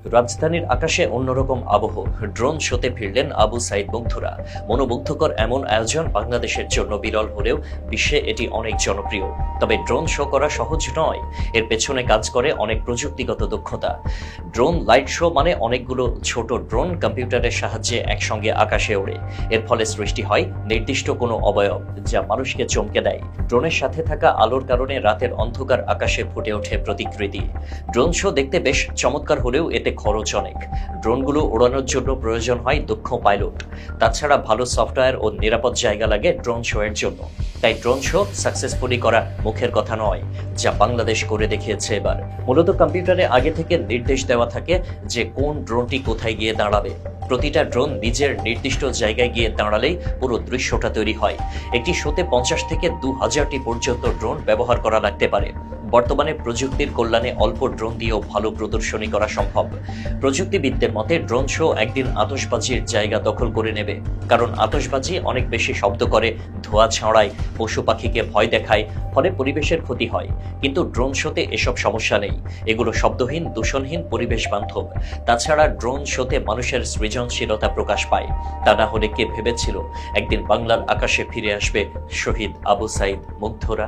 রাজধানীর আকাশে অন্যরকম আবহ। ড্রোন শোতে ফিরলেন আবু সাইদ মুগ্ধরা। মনোমুগ্ধকর এমন আয়োজন বাংলাদেশের জন্য বিরল হলেও বিশ্বে এটি অনেক জনপ্রিয়। তবে ড্রোন শো করা সহজ নয়। এর পেছনে কাজ করে অনেক প্রযুক্তিগত দক্ষতা। ড্রোন লাইট শো মানে অনেকগুলো ছোট ড্রোন কম্পিউটারের সাহায্যে একসঙ্গে আকাশে ওড়ে। এর ফলে সৃষ্টি হয় নির্দিষ্ট কোনো অবয়ব, যা মানুষকে চমকে দেয়। ড্রোনের সাথে থাকা আলোর কারণে রাতের অন্ধকার আকাশে ফুটে ওঠে প্রতিকৃতি। ড্রোন শো দেখতে বেশ চমৎকার হলেও এতে খরচ অনেক। ড্রোনগুলো ওড়ানোর জন্য প্রয়োজন হয় দক্ষ পাইলট। তাছাড়া ভালো সফটওয়্যার ও নিরাপদ জায়গা লাগে ড্রোন শো এর জন্য। তাই ড্রোন শো সাকসেসফুলি করা মুখের কথা নয়, যা বাংলাদেশ করে দেখিয়েছে এবার। মূলত কম্পিউটারে আগে থেকে নির্দেশ দেওয়া থাকে যে কোন ড্রোনটি কোথায় গিয়ে দাঁড়াবে। প্রতিটা ড্রোন নিজের নির্দিষ্ট জায়গায় গিয়ে দাঁড়ালেই পুরো দৃশ্যটা তৈরি হয়। একটি শোতে 50 থেকে 2000টি পর্যন্ত ড্রোন ব্যবহার করা লাগতে পারে। বর্তমানে প্রযুক্তির কল্যাণে অল্প ড্রোন দিয়েও ভালো প্রদর্শনী করা সম্ভব। প্রযুক্তিবিদদের মতে ড্রোন শো একদিন আতশবাজির জায়গা দখল করে নেবে। কারণ আতশবাজি অনেক বেশি শব্দ করে, ধোঁয়া ছড়ায়, পশু পাখিকে ভয় দেখায়, ফলে পরিবেশের ক্ষতি হয়। কিন্তু ড্রোন শোতে এসব সমস্যা নেই। এগুলো শব্দহীন, দূষণহীন, পরিবেশ বান্ধব। তাছাড়া ড্রোন শোতে মানুষের সৃজনশীলতা প্রকাশ পায়। তা না হলে কে ভেবেছিল একদিন বাংলার আকাশে ফিরে আসবে শহীদ আবু সাইদ মুগ্ধরা।